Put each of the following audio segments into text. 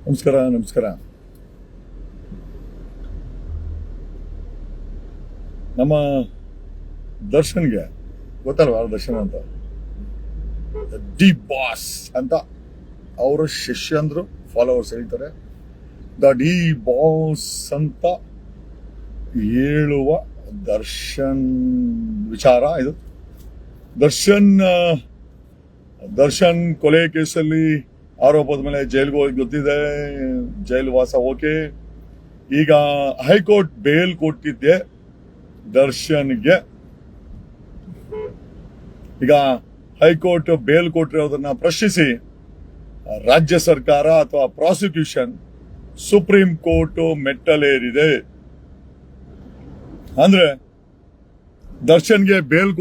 ನಮಸ್ಕಾರ. ನಮ್ಮ ದರ್ಶನ್ಗೆ ಗೊತ್ತಲ್ವಾ ದರ್ಶನ್ ಅಂತ ಡಿ ಬಾಸ್ ಅಂತ ಅವರ ಶಿಷ್ಯಂದ್ರು ಫಾಲೋವರ್ಸ್ ಹೇಳ್ತಾರೆ. ದ ಡಿ ಬಾಸ್ ಅಂತ ಹೇಳುವ ದರ್ಶನ್ ವಿಚಾರ ಇದು. ದರ್ಶನ್ ಕೊಲೆ ಕೇಸಲ್ಲಿ ಆರೋಪದ ಮೇಲೆ ಜೈಲ್ಗೆ ಹೋಗಿ ಗೊತ್ತಿದೆ, ಜೈಲು ವಾಸ ಓಕೆ. ಈಗ ಹೈಕೋರ್ಟ್ ಬೇಲ್ ಕೊಟ್ಟಿದ್ದೆ ದರ್ಶನ್ಗೆ. ಈಗ ಹೈಕೋರ್ಟ್ ಬೇಲ್ ಕೊಟ್ಟಿರೋದನ್ನ ಪ್ರಶ್ನಿಸಿ ರಾಜ್ಯ ಸರ್ಕಾರ ಅಥವಾ ಪ್ರಾಸಿಕ್ಯೂಷನ್ ಸುಪ್ರೀಂ ಕೋರ್ಟ್ ಮೆಟ್ಟಲೇರಿದೆ. ಅಂದ್ರೆ ದರ್ಶನ್ಗೆ ಬೇಲ್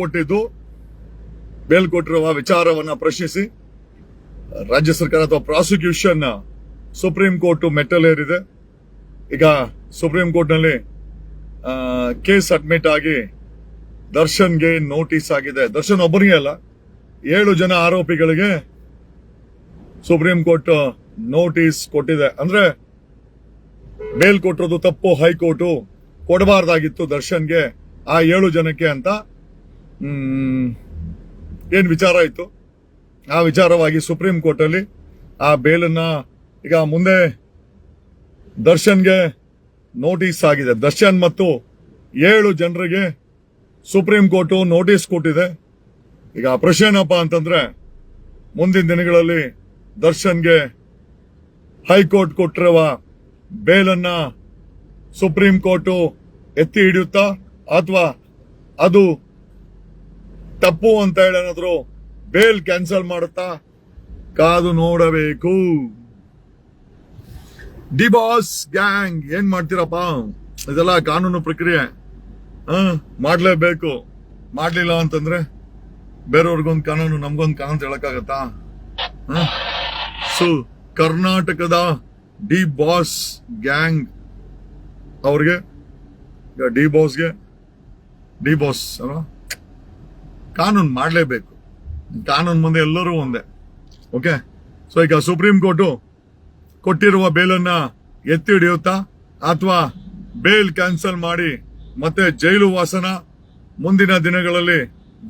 ಕೊಟ್ಟಿರುವ ವಿಚಾರವನ್ನ ಪ್ರಶ್ನಿಸಿ ರಾಜ್ಯ ಸರ್ಕಾರ ಅಥವಾ ಪ್ರಾಸಿಕ್ಯೂಷನ್ ಸುಪ್ರೀಂ ಕೋರ್ಟ್ ಮೆಟ್ಟಲೇರಿದೆ. ಈಗ ಸುಪ್ರೀಂ ಕೋರ್ಟ್ ನಲ್ಲಿ ಕೇಸ್ ಅಡ್ಮಿಟ್ ಆಗಿ ದರ್ಶನ್ಗೆ ನೋಟಿಸ್ ಆಗಿದೆ. ದರ್ಶನ್ ಒಬ್ಬರಿಗೆ ಅಲ್ಲ, 7 ಜನ ಆರೋಪಿಗಳಿಗೆ ಸುಪ್ರೀಂ ಕೋರ್ಟ್ ನೋಟಿಸ್ ಕೊಟ್ಟಿದೆ. ಅಂದ್ರೆ ಬೇಲ್ ಕೊಟ್ಟಿರೋದು ತಪ್ಪು, ಹೈಕೋರ್ಟ್ ಕೊಡಬಾರ್ದಾಗಿತ್ತು ದರ್ಶನ್ಗೆ, ಆ 7 ಜನಕ್ಕೆ ಅಂತ ಏನ್ ವಿಚಾರ ಇತ್ತು ಆ ವಿಚಾರವಾಗಿ ಸುಪ್ರೀಂ ಕೋರ್ಟ್ ಅಲ್ಲಿ ಆ ಬೇಲನ್ನ ಈಗ ಮುಂದೆ ದರ್ಶನ್ಗೆ ನೋಟಿಸ್ ಆಗಿದೆ. ದರ್ಶನ್ ಮತ್ತು 7 ಜನರಿಗೆ ಸುಪ್ರೀಂ ಕೋರ್ಟ್ ನೋಟಿಸ್ ಕೊಟ್ಟಿದೆ. ಈಗ ಪ್ರಶ್ನೆ ಏನಪ್ಪಾ ಅಂತಂದ್ರೆ, ಮುಂದಿನ ದಿನಗಳಲ್ಲಿ ದರ್ಶನ್ಗೆ ಹೈಕೋರ್ಟ್ ಕೊಟ್ಟಿರುವ ಬೇಲನ್ನ ಸುಪ್ರೀಂ ಕೋರ್ಟ್ ಎತ್ತಿ ಹಿಡಿಯುತ್ತಾ ಅಥವಾ ಅದು ತಪ್ಪು ಅಂತ ಹೇಳೇನಾದ್ರು ಬೇಲ್ ಕ್ಯಾನ್ಸಲ್ ಮಾಡುತ್ತಾ ಕಾದು ನೋಡಬೇಕು. ಡಿ ಬಾಸ್ ಗ್ಯಾಂಗ್ ಏನ್ ಮಾಡ್ತೀರಪ್ಪ, ಇದೆಲ್ಲ ಕಾನೂನು ಪ್ರಕ್ರಿಯೆ, ಮಾಡ್ಲೇಬೇಕು. ಮಾಡ್ಲಿಲ್ಲ ಅಂತಂದ್ರೆ ಬೇರೆಯವ್ರಿಗೊಂದು ಕಾನೂನು, ನಮ್ಗೊಂದು ಕಾನೂನು ಹೇಳಕ್ಕಾಗತ್ತಾ? ಸೊ ಕರ್ನಾಟಕದ ಡಿ ಬಾಸ್ ಗ್ಯಾಂಗ್ ಅವ್ರಿಗೆ, ಡಿ ಬಾಸ್ ಕಾನೂನು ಮಾಡ್ಲೇಬೇಕು. ಕಾನೂನು ಮುಂದೆ ಎಲ್ಲರೂ ಒಂದೇ. ಓಕೆ, ಸೊ ಈಗ ಸುಪ್ರೀಂ ಕೋರ್ಟ್ ಕೊಟ್ಟಿರುವ ಬೇಲನ್ನ ಎತ್ತಿ ಹಿಡಿಯುತ್ತಾ ಅಥವಾ ಬೇಲ್ ಕ್ಯಾನ್ಸಲ್ ಮಾಡಿ ಮತ್ತೆ ಜೈಲು ವಾಸನ ಮುಂದಿನ ದಿನಗಳಲ್ಲಿ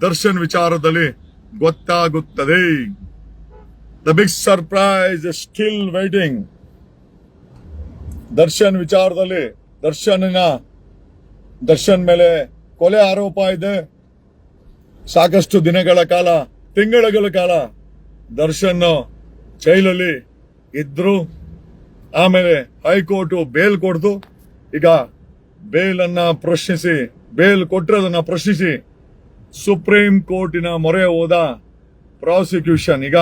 ದರ್ಶನ್ ವಿಚಾರದಲ್ಲಿ ಗೊತ್ತಾಗುತ್ತದೆ. The big surprise still waiting. Darshan ವಿಚಾರದಲ್ಲಿ ದರ್ಶನ್ ಮೇಲೆ ಕೊಲೆ ಆರೋಪ ಇದೆ. ಸಾಕಷ್ಟು ದಿನಗಳ ಕಾಲ, ತಿಂಗಳ ಕಾಲ ದರ್ಶನ್ ಜೈಲಲ್ಲಿ ಇದ್ರು. ಆಮೇಲೆ ಹೈಕೋರ್ಟ್ ಬೇಲ್ ಕೊಡ್ತು. ಈಗ ಬೇಲನ್ನ ಪ್ರಶ್ನಿಸಿ, ಬೇಲ್ ಕೊಟ್ಟಿರೋದನ್ನ ಪ್ರಶ್ನಿಸಿ ಸುಪ್ರೀಂ ಕೋರ್ಟಿನ ಮೊರೆ ಹೋದ ಪ್ರಾಸಿಕ್ಯೂಷನ್. ಈಗ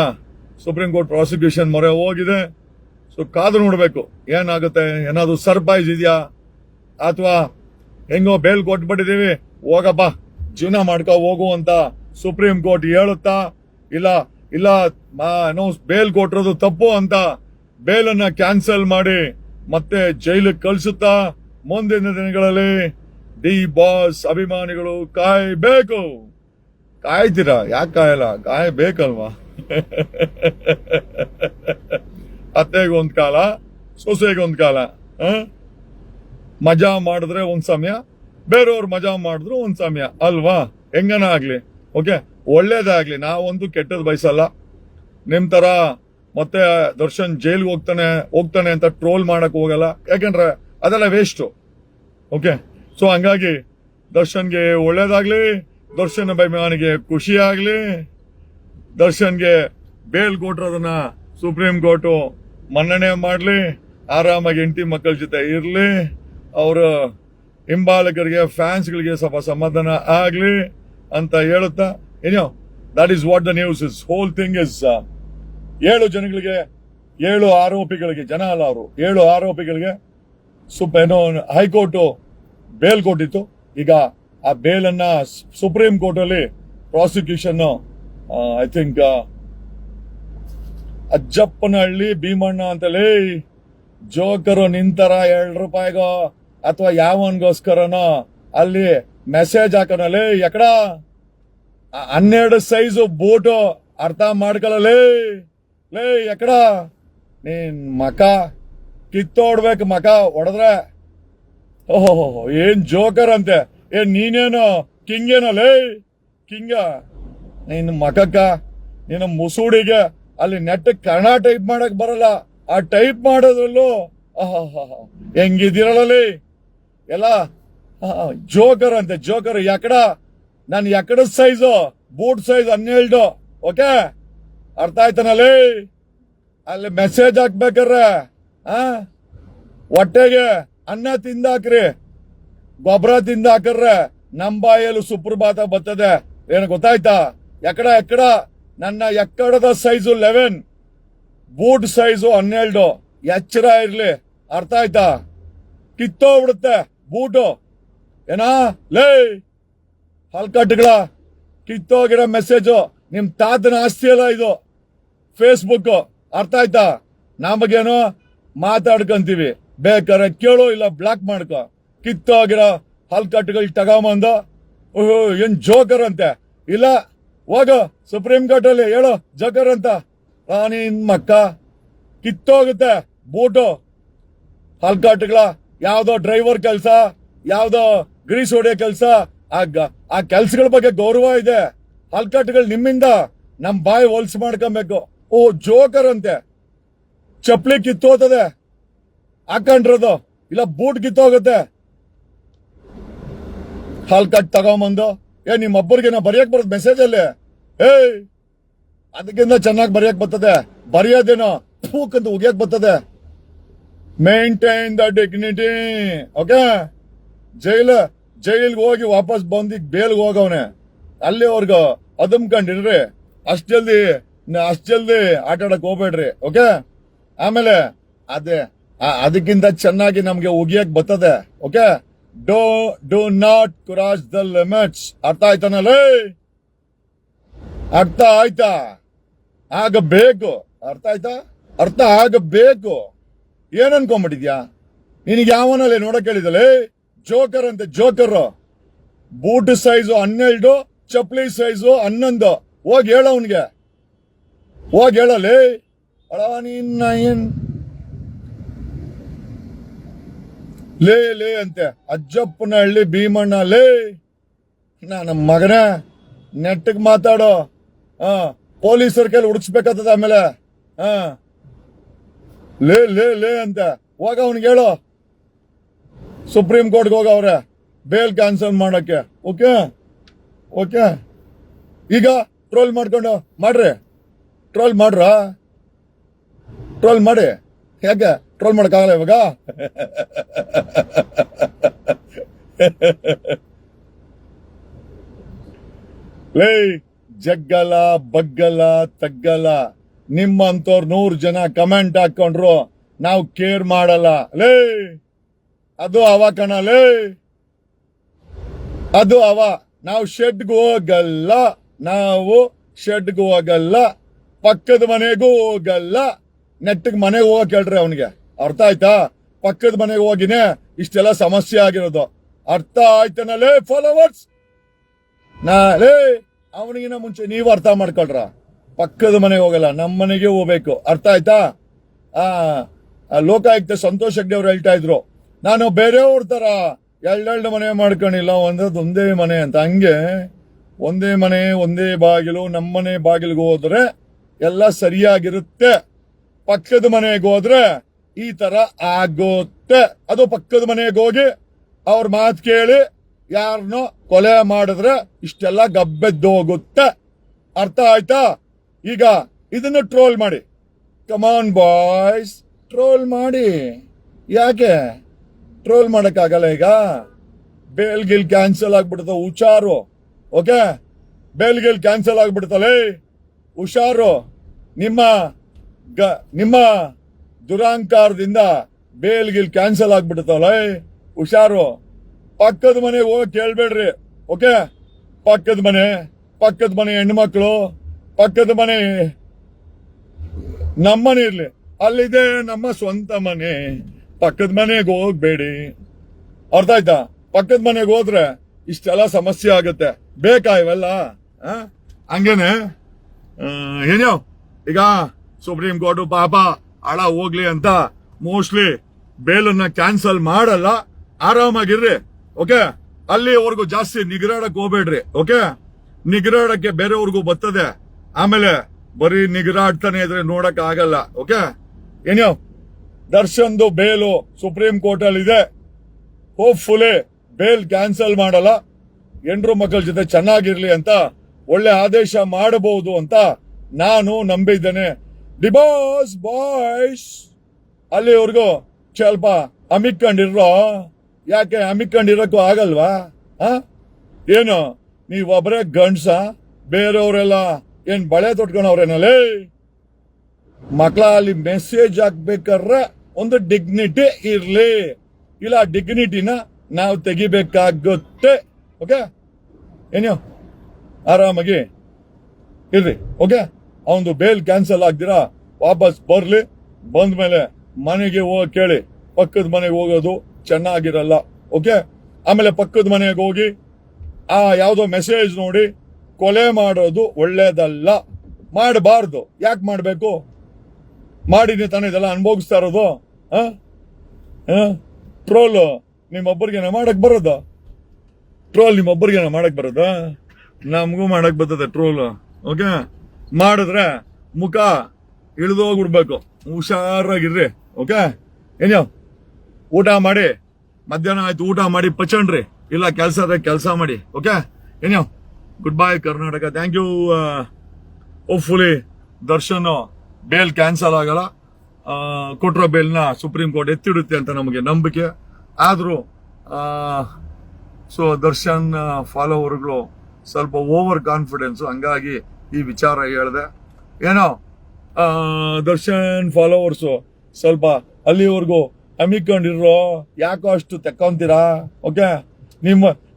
ಸುಪ್ರೀಂ ಕೋರ್ಟ್ ಪ್ರಾಸಿಕ್ಯೂಷನ್ ಮೊರೆ ಹೋಗಿದೆ. ಸೊ ಕಾದು ನೋಡ್ಬೇಕು ಏನಾಗುತ್ತೆ. ಏನಾದ್ರು ಸರ್ಪ್ರೈಸ್ ಇದೆಯಾ ಅಥವಾ ಹೆಂಗೋ ಬೇಲ್ ಕೊಟ್ಬಿಟ್ಟಿದೀವಿ, ಹೋಗಪ್ಪ ಜೀವನ ಮಾಡ್ಕೊ ಹೋಗು ಅಂತ ಸುಪ್ರೀಂ ಕೋರ್ಟ್ ಹೇಳುತ್ತಾ, ಇಲ್ಲ ಬೇಲ್ ಕೊಟ್ಟಿರೋದು ತಪ್ಪು ಅಂತ ಬೇಲನ್ನ ಕ್ಯಾನ್ಸಲ್ ಮಾಡಿ ಮತ್ತೆ ಜೈಲಿಗೆ ಕಳಿಸುತ್ತಾ ಮುಂದಿನ ದಿನಗಳಲ್ಲಿ ಡಿ ಬಾಸ್ ಅಭಿಮಾನಿಗಳು ಕಾಯ್ಬೇಕು. ಕಾಯ್ತೀರಾ? ಯಾಕೆ ಕಾಯಲ್ಲ? ಕಾಯ್ಬೇಕಲ್ವಾ? ಅತ್ತೆಗೊಂದ್ ಕಾಲ, ಸೊಸೆಗೊಂದ್ ಕಾಲ. ಮಜಾ ಮಾಡಿದ್ರೆ ಒಂದ್ ಸಮಯ, ಬೇರೆಯವ್ರು ಮಜಾ ಮಾಡಿದ್ರು ಒಂದ್ ಸಮಯ ಅಲ್ವಾ? ಹೆಂಗನ ಆಗ್ಲಿ, ಓಕೆ, ಒಳ್ಳೇದಾಗ್ಲಿ. ನಾವೊಂದು ಕೆಟ್ಟದ್ ಬಯಸಲ್ಲ. ನಿಮ್ ತರ ಮತ್ತೆ ದರ್ಶನ್ ಜೈಲ್ಗೆ ಹೋಗ್ತಾನೆ ಅಂತ ಟ್ರೋಲ್ ಮಾಡಕ್ ಹೋಗಲ್ಲ. ಯಾಕಂದ್ರೆ ಅದೆಲ್ಲ ವೇಸ್ಟ್. ಓಕೆ, ಸೊ ಹಂಗಾಗಿ ದರ್ಶನ್ಗೆ ಒಳ್ಳೇದಾಗ್ಲಿ, ದರ್ಶನ್ ಅಭಿಮಾನಿಗೆ ಖುಷಿ ಆಗ್ಲಿ. ದರ್ಶನ್ಗೆ ಬೇಲ್ ಕೊಟ್ಟಿರೋದನ್ನ ಸುಪ್ರೀಂ ಕೋರ್ಟ್ ಮನ್ನಣೆ ಮಾಡ್ಲಿ, ಆರಾಮಾಗಿ ಹೆಂಡತಿ ಮಕ್ಕಳ ಜೊತೆ ಇರ್ಲಿ, ಅವರ ಹಿಂಬಾಲಕರಿಗೆ, ಫ್ಯಾನ್ಸ್ಗಳಿಗೆ ಸ್ವಲ್ಪ ಸಮಾಧಾನ ಆಗ್ಲಿ ಅಂತ ಹೇಳುತ್ತಾ, that is what the news is. Whole thing is 7 ಜನಗಳಿಗೆ, 7 ಆರೋಪಿಗಳಿಗೆ, ಜನ ಅಲ್ಲ ಅವರು, 7 ಆರೋಪಿಗಳಿಗೆ ಹೈಕೋರ್ಟ್ ಬೇಲ್ ಕೊಟ್ಟಿತ್ತು. ಈಗ ಆ ಬೇಲನ್ನ ಸುಪ್ರೀಂ ಕೋರ್ಟ್ ಅಲ್ಲಿ prosecution I think Ajjappanahalli Bhimanna ಅಂತಲೇ ಜೋಕರು ನಿಂತರ ₹2 ಅಥವಾ ಯಾವನ್ಗೋಸ್ಕರನೋ ಅಲ್ಲಿ ಮೆಸೇಜ್ ಹಾಕೋನಲ್ಲೇ ಎಕಡ 12 ಸೈಜು ಬೋಟು ಅರ್ಥ ಮಾಡ್ಕೊಳ್ಳಲೇ ಲೇ ಎಕಡ ನೀನ್ ಮಕ ಕಿತ್ತೋಡ್ಬೇಕು ಮಕ ಹೊಡೆದ್ರೆ. ಓಹೋ ಏನ್ ಜೋಕರ್ ಅಂತೆ. ಏನ್ ನೀನೇನು ಕಿಂಗ್ ಏನಲ್ಲೇ ಕಿಂಗ? ನಿನ್ನ ಮಕಕ್ಕ ನಿನ್ನ ಮುಸೂಡಿಗೆ ಅಲ್ಲಿ ನೆಟ್ ಕನ್ನಡ ಟೈಪ್ ಮಾಡಕ್ ಬರಲ್ಲ. ಆ ಟೈಪ್ ಮಾಡೋದ್ರಲ್ಲೂ ಹೆಂಗಿದಿರಲ್ಲ ಎಲ್ಲ ಜೋಕರ್ ಅಂತೆ ಜೋಕರ್. ಎಕಡ ನಾನು ಎಕಡದ ಸೈಜು ಬೂಟ್ ಸೈಜ್ 12. ಓಕೆ ಅರ್ಥ ಆಯ್ತಾನಲ್ಲಿ? ಅಲ್ಲಿ ಮೆಸೇಜ್ ಹಾಕ್ಬೇಕ್ರೆ ಹೊಟ್ಟೆಗೆ ಅನ್ನ ತಿಂದಾಕ್ರಿ, ಗೊಬ್ಬರ ತಿಂದಾಕ್ರೆ ನಮ್ ಬಾಯಲ್ಲಿ ಸುಪ್ರಭಾತ ಬರ್ತದೆ. ಏನು ಗೊತ್ತಾಯ್ತಾ? ಎಕಡ ನನ್ನ ಎಕ್ಕಡದ ಸೈಜು 11, ಬೂಟ್ ಸೈಜು 12. ಎಚ್ಚರ ಇರ್ಲಿ, ಅರ್ಥ ಆಯ್ತಾ? ಕಿತ್ತೋಗ್ಬಿಡುತ್ತೆ ಬೂಟು. ಏನಾ ಲೇ ಹಲ್ಕಟ್ಟುಗಳ ಕಿತ್ತೋಗಿರೋ ಮೆಸೇಜು ನಿಮ್ ತಾತನ ಆಸ್ತಿ ಅಲ್ಲ ಇದು ಫೇಸ್ಬುಕ್. ಅರ್ಥ ಆಯ್ತಾ? ನಮಗೇನು ಮಾತಾಡ್ಕೊಂತೀವಿ, ಬೇಕಾದ್ರೆ ಕೇಳು ಇಲ್ಲ ಬ್ಲಾಕ್ ಮಾಡ್ಕೊ. ಕಿತ್ತೋಗಿರೋ ಹಲ್ಕಟ್ಟುಗಳು ತಗೊಂಬಂದು ಏನ್ ಜೋಕರ್ ಅಂತೆ. ಇಲ್ಲ ಹೋಗು ಸುಪ್ರೀಂ ಕೋರ್ಟ್ ಅಲ್ಲಿ ಹೇಳು ಜೋಕರ್ ಅಂತ. ನಿನ್ ಮಕ್ಕ ಕಿತ್ತೋಗುತ್ತೆ ಬೂಟು ಹಲ್ಕಟ್ಟುಗಳ. ಯಾವ್ದೋ ಡ್ರೈವರ್ ಕೆಲಸ, ಯಾವ್ದೋ ಗ್ರೀಸ್ ಹೊಡೆಯೋ ಕೆಲಸ, ಆ ಕೆಲ್ಸಗಳ ಬಗ್ಗೆ ಗೌರವ ಇದೆ. ಹಲ್ಕಟ್ಟುಗಳು ನಿಮ್ಮಿಂದ ನಮ್ ಬಾಯಿ ಹೊಲ್ಸ್ ಮಾಡ್ಕೊಬೇಕು. ಓ ಜೋಕರ್ ಅಂತೆ. ಚಪ್ಲಿ ಕಿತ್ತೋತದೆ ಹಾಕೊಂಡ್ರದು, ಇಲ್ಲ ಬೂಟ್ ಕಿತ್ತೋಗುತ್ತೆ. ಹಲ್ಕಟ್ ತಗೊಂಬಂದು ನಿಮ್ಮೊಬ್ಬರಿಗೆ ನಾ ಬರೆಯಕ್ ಬರೋದು ಮೆಸೇಜ್ ಅಲ್ಲಿ. ಅದಕ್ಕಿಂತ ಚೆನ್ನಾಗಿ ಬರೆಯಕ್ ಬರ್ತದೆ. ಬರೆಯೋದೇನೋ ಫೂಕ್ ಅಂತ ಉಗಿಯಕ್ ಬರ್ತದೆ. Maintain the dignity. ಓಕೆ ಜೈಲ್ಗೆ ಹೋಗಿ ವಾಪಸ್ ಬಂದು ಬೇಲ್ಗೆ ಹೋಗವನೆ. ಅಲ್ಲಿವರೆಗೂ ಅದಮ್ಕೊಂಡಿರ್ರಿ. ಅಷ್ಟ್ ಜಲ್ದಿ ಆಟ ಆಡಕ್ ಹೋಗ್ಬೇಡ್ರಿ. ಓಕೆ ಆಮೇಲೆ ಅದಕ್ಕಿಂತ ಚೆನ್ನಾಗಿ ನಮ್ಗೆ ಉಗಿಯಕ್ ಬರ್ತದೆ. Okay do not cross the limits. ಅರ್ಥ ಆಯ್ತಾನಲ್ಲ? ಅರ್ಥ ಆಯ್ತಾ? ಆಗಬೇಕು. ಅರ್ಥ ಆಯ್ತಾ? ಅರ್ಥ ಆಗಬೇಕು. ಏನ್ ಅನ್ಕೊಂಡ್ಬಿಟ್ಟಿದ್ಯಾ? ನಿನಗೆ ಯಾವನಲ್ಲಿ ನೋಡಕ್ ಹೇಳಿದಲೇ? ಜೋಕರ್ ಅಂತೆ ಜೋಕರ್. ಬೂಟ್ ಸೈಜು 12, ಚಪ್ಲಿ ಸೈಜು 11. ಹೋಗಿ ಹೇಳ ಅವನ್ಗೆ, ಹೋಗಿ ಹೇಳಲಿ. ನಿನ್ನ ಏನ್ ಲೇ ಅಂತೆ ಅಜ್ಜಪ್ಪನಹಳ್ಳಿ ಭೀಮಣ್ಣ ಲೇ. ನಮ್ಮ ಮಗನ ನೆಟ್ಟಗ್ ಮಾತಾಡೋ. ಪೊಲೀಸರ ಕೈಲಿ ಹುಡುಕ್ಸ್ಬೇಕಾಗ್ತದ ಆಮೇಲೆ. ಲೇ ಅಂತ ಹೋಗ ಅವನಿಗೆ ಹೇಳು. ಸುಪ್ರೀಂ ಕೋರ್ಟ್ಗೆ ಹೋಗವ್ರೆ ಬೇಲ್ ಕ್ಯಾನ್ಸಲ್ ಮಾಡಕ್ಕೆ. ಓಕೆ ಈಗ ಟ್ರೋಲ್ ಮಾಡ್ಕೊಂಡು ಟ್ರೋಲ್ ಮಾಡಿ. ಯಾಕೆ ಟ್ರೋಲ್ ಮಾಡಕ್ಕಾಗಲ್ಲ ಇವಾಗ? ಲೇ ಜಗ್ಗಲ ಬಗ್ಗಲ ತಗ್ಗಲ. ನಿಮ್ಮಂತವ್ರು 100 ಜನ ಕಮೆಂಟ್ ಹಾಕೊಂಡ್ರು ನಾವು ಕೇರ್ ಮಾಡಲ್ಲ ಲೇ. ಅದು ಅವ ಕಣಲೇ, ಅದು ಅವ. ನಾವು ಶೆಡ್ಗೂ ಹೋಗಲ್ಲ, ಪಕ್ಕದ ಮನೆಗೂ ಹೋಗಲ್ಲ. ನೆಟ್ಟಿಗೆ ಮನೆಗೆ ಹೋಗಕ್ ಹೇಳ್ರಿ ಅವನಿಗೆ. ಅರ್ಥ ಆಯ್ತಾ? ಪಕ್ಕದ ಮನೆಗೆ ಹೋಗಿನೇ ಇಷ್ಟೆಲ್ಲ ಸಮಸ್ಯೆ ಆಗಿರೋದು. ಅರ್ಥ ಆಯ್ತಾನಲ್ಲೇ ಫಾಲೋವರ್ಸ್? ಲೇ ಅವನಿಗಿನ ಮುಂಚೆ ನೀವು ಅರ್ಥ ಮಾಡ್ಕೊಳ್ರ. ಪಕ್ಕದ ಮನೆಗೆ ಹೋಗಲ್ಲ, ನಮ್ಮ ಮನೆಗೆ ಹೋಗ್ಬೇಕು. ಅರ್ಥ ಆಯ್ತಾ? ಲೋಕಾಯುಕ್ತ ಸಂತೋಷ್ ಹೆಗ್ಡೆ ಅವ್ರು ಹೇಳ್ತಾ ಇದ್ರು, ನಾನು ಬೇರೆಯವ್ರ ತರ ಎರಡೆರಡು ಮನೆ ಮಾಡ್ಕೊಂಡಿಲ್ಲ, ಒಂದೇ ಮನೆ ಅಂತ. ಹಂಗೆ ಒಂದೇ ಮನೆ ಒಂದೇ ಬಾಗಿಲು, ನಮ್ಮನೆ ಬಾಗಿಲಿಗೆ ಹೋದ್ರೆ ಎಲ್ಲ ಸರಿಯಾಗಿರುತ್ತೆ. ಪಕ್ಕದ ಮನೆಗೆ ಹೋದ್ರೆ ಈ ತರ ಆಗುತ್ತೆ. ಅದು ಪಕ್ಕದ ಮನೆಗೆ ಹೋಗಿ ಅವ್ರ ಮಾತು ಕೇಳಿ ಯಾರನ್ನೋ ಕೊಲೆ ಮಾಡಿದ್ರೆ ಇಷ್ಟೆಲ್ಲ ಗಬ್ಬೆದ್ದೋಗುತ್ತೆ. ಅರ್ಥ ಆಯ್ತಾ? ಈಗ ಇದನ್ನು ಟ್ರೋಲ್ ಮಾಡಿ. ಕಮಾನ್ ಬಾಯ್ಸ್, ಟ್ರೋಲ್ ಮಾಡಿ. ಯಾಕೆ ಟ್ರೋಲ್ ಮಾಡಕ್ಕಾಗಲ್ಲ? ಈಗ ಬೇಲ್ಗಿಲ್ ಕ್ಯಾನ್ಸಲ್ ಆಗ್ಬಿಡ್ತಾವ, ಹುಷಾರು. ಓಕೆ ಬೇಲ್ಗಿಲ್ ಕ್ಯಾನ್ಸಲ್ ಆಗ್ಬಿಡ್ತಲೇ, ಹುಷಾರು. ನಿಮ್ಮ ದುರಾಂಕಾರದಿಂದ ಬೇಲ್ಗಿಲ್ ಕ್ಯಾನ್ಸಲ್ ಆಗ್ಬಿಡ್ತಾವಲ್ಲ, ಹುಷಾರು. ಪಕ್ಕದ ಮನೆಗೆ ಹೋಗಿ ಕೇಳ್ಬೇಡ್ರಿ. ಓಕೆ ಪಕ್ಕದ ಮನೆ ಹೆಣ್ಮಕ್ಳು, ಪಕ್ಕದ ಮನೆ ನಮ್ಮನೆ ಇರ್ಲಿ, ಅಲ್ಲಿದೆ ನಮ್ಮ ಸ್ವಂತ ಮನೆ. ಪಕ್ಕದ ಮನೆಗೆ ಹೋಗ್ಬೇಡಿ. ಅರ್ಥ ಆಯ್ತಾ? ಪಕ್ಕದ ಮನೆಗೆ ಹೋದ್ರೆ ಇಷ್ಟೆಲ್ಲ ಸಮಸ್ಯೆ ಆಗುತ್ತೆ. ಬೇಕಾ ಇವೆಲ್ಲ? ಹಂಗೇನೆ ಏನೋ ಈಗ ಸುಪ್ರೀಂ ಕೋರ್ಟ್ ಪಾಪ ಹಳ ಹೋಗ್ಲಿ ಅಂತ ಮೋಸ್ಟ್ಲಿ ಬೇಲನ್ನ ಕ್ಯಾನ್ಸಲ್ ಮಾಡಲ್ಲ. ಆರಾಮಾಗಿರ್ರಿ. ಓಕೆ, ಅಲ್ಲಿವರೆಗೂ ಜಾಸ್ತಿ ನಿಗರಾಡಕ್ ಹೋಗ್ಬೇಡ್ರಿ. ಓಕೆ, ನಿಗರಾಡಕ್ಕೆ ಬೇರೆಯವ್ರಿಗೂ ಬರ್ತದೆ. ಆಮೇಲೆ ಬರೀ ನಿಗರಾಡ್ತಾನೆ ಇದ್ರೆ ನೋಡಕ್ ಆಗಲ್ಲ. ಓಕೆ, ಏನೋ ದರ್ಶನ್ದು ಬೇಲು ಸುಪ್ರೀಂ ಕೋರ್ಟ್ ಅಲ್ಲಿ ಇದೆ. ಹೋಪ್ಫುಲಿ ಬೇಲ್ ಕ್ಯಾನ್ಸಲ್ ಮಾಡಲ್ಲ. ಹೆಂಡ್ರು ಮಕ್ಕಳ ಜೊತೆ ಚೆನ್ನಾಗಿರ್ಲಿ ಅಂತ ಒಳ್ಳೆ ಆದೇಶ ಮಾಡಬಹುದು ಅಂತ ನಾನು ನಂಬಿದ್ದೇನೆ. ಡಿಬೋಸ್ ಬಾಯ್ಸ್ ಅಲ್ಲಿವರೆಗೂ ಸ್ವಲ್ಪ ಅಮಿಕೊಂಡಿರೋ. ಯಾಕೆ ಅಮಿಕೊಂಡಿರಕ್ಕೂ ಆಗಲ್ವಾ? ಏನು ನೀವೊಬ್ಬರೇ ಗಂಡ್ಸ, ಬೇರೆಯವರೆಲ್ಲ ಏನ್ ಬಳೆ ತೊಟ್ಕೊಂಡವ್ರೇನಲ್ಲಿ? ಮಕ್ಕಳ ಅಲ್ಲಿ ಮೆಸೇಜ್ ಹಾಕ್ಬೇಕಾದ್ರೆ ಒಂದು ಡಿಗ್ನಿಟಿ ಇರ್ಲಿ. ಇಲ್ಲ ಡಿಗ್ನಿಟಿನ ನಾವು ತೆಗಿಬೇಕಾಗುತ್ತೆ. ಓಕೆ, ಏನೋ ಆರಾಮಾಗಿ ಇರ್ರಿ. ಓಕೆ, ಅವನು ಬೇಲ್ ಕ್ಯಾನ್ಸಲ್ ಆಗ್ದಿರಾ ವಾಪಸ್ ಬರ್ಲಿ. ಬಂದ್ಮೇಲೆ ಮನೆಗೆ ಹೋಗಿ ಕೇಳಿ. ಪಕ್ಕದ ಮನೆಗೆ ಹೋಗೋದು ಚೆನ್ನಾಗಿರಲ್ಲ. ಓಕೆ, ಆಮೇಲೆ ಪಕ್ಕದ ಮನೆಗೆ ಹೋಗಿ ಯಾವ್ದೋ ಮೆಸೇಜ್ ನೋಡಿ ಕೊಲೆ ಮಾಡೋದು ಒಳ್ಳೇದಲ್ಲ. ಮಾಡಬಾರ್ದು. ಯಾಕೆ ಮಾಡ್ಬೇಕು? ಮಾಡಿದ್ರೆ ತಾನೇ ಇದೆಲ್ಲ ಅನುಭವಿಸ್ತಾ ಇರೋದು. ಟ್ರೋಲ್ ನಿಮ್ಮೊಬ್ಬರಿಗೇನ ಮಾಡಕ್ ಬರೋದ? ಟ್ರೋಲ್ ನಿಮ್ಮೊಬ್ಬರಿಗೇನ ಮಾಡಕ್ ಬರೋದ? ನಮಗೂ ಮಾಡಕ್ ಬರ್ತದೆ ಟ್ರೋಲ್. ಓಕೆ, ಮಾಡಿದ್ರೆ ಮುಖ ಇಳಿದೋಗ್ಬಿಡ್ಬೇಕು. ಹುಷಾರಾಗಿರ್ರಿ. ಓಕೆ, ಏನೋ ಊಟ ಮಾಡಿ, ಮಧ್ಯಾಹ್ನ ಆಯ್ತು ಊಟ ಮಾಡಿ ಪಚಣ್ರಿ. ಇಲ್ಲ ಕೆಲಸ ಮಾಡಿ. ಓಕೆ, ಏನೋ good bye Karnataka. Thank you. Hopefully Darshan bail cancel ಆಗಲ್ಲ. ಕೊಟ್ಟಿರೋ ಬೇಲ್ನ ಸುಪ್ರೀಂ ಕೋರ್ಟ್ ಎತ್ತಿಡುತ್ತೆ ಅಂತ ನಮಗೆ ನಂಬಿಕೆ. ಆದ್ರೂ ಸೊ ದರ್ಶನ್ ಫಾಲೋವರ್ಗಳು ಸ್ವಲ್ಪ ಓವರ್ ಕಾನ್ಫಿಡೆನ್ಸ್, ಹಂಗಾಗಿ ಈ ವಿಚಾರ ಹೇಳಿದೆ. ಏನೋ ದರ್ಶನ್ ಫಾಲೋವರ್ಸು ಸ್ವಲ್ಪ ಅಲ್ಲಿವರೆಗೂ ಹಮ್ಮಿಕೊಂಡಿರೋ. ಯಾಕೋ ಅಷ್ಟು ತೆಕ್ಕೊಂತೀರಾ? ಓಕೆ,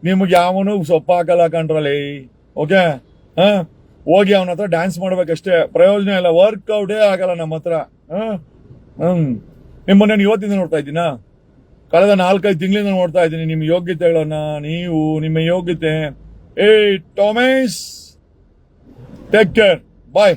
ನಿಮ್ಗೆ ಯಾವನು ಸೊಪ್ಪ ಹಾಕಲ್ಲ ಕಂಡ್ರಲ್ಲಿ. ಓಕೆ, ಹೋಗಿ ಅವನ ಹತ್ರ ಡ್ಯಾನ್ಸ್ ಮಾಡ್ಬೇಕಷ್ಟೇ, ಪ್ರಯೋಜನ ಇಲ್ಲ. ವರ್ಕೌಟೇ ಆಗಲ್ಲ ನಮ್ಮ ಹತ್ರ. ನಿಮ್ಮನ್ನ ಇವತ್ತಿಂದ ನೋಡ್ತಾ ಇದ್ದೀನ, ಕಳೆದ 4-5 ತಿಂಗಳಿಂದ ನೋಡ್ತಾ ಇದ್ದೀನಿ ನಿಮ್ಮ ಯೋಗ್ಯತೆಗಳನ್ನ. ನೀವು ನಿಮ್ಮ ಯೋಗ್ಯತೆ. ಏ ಟಾಮೇಸ್, ಟೇಕ್ ಕೇರ್, ಬಾಯ್.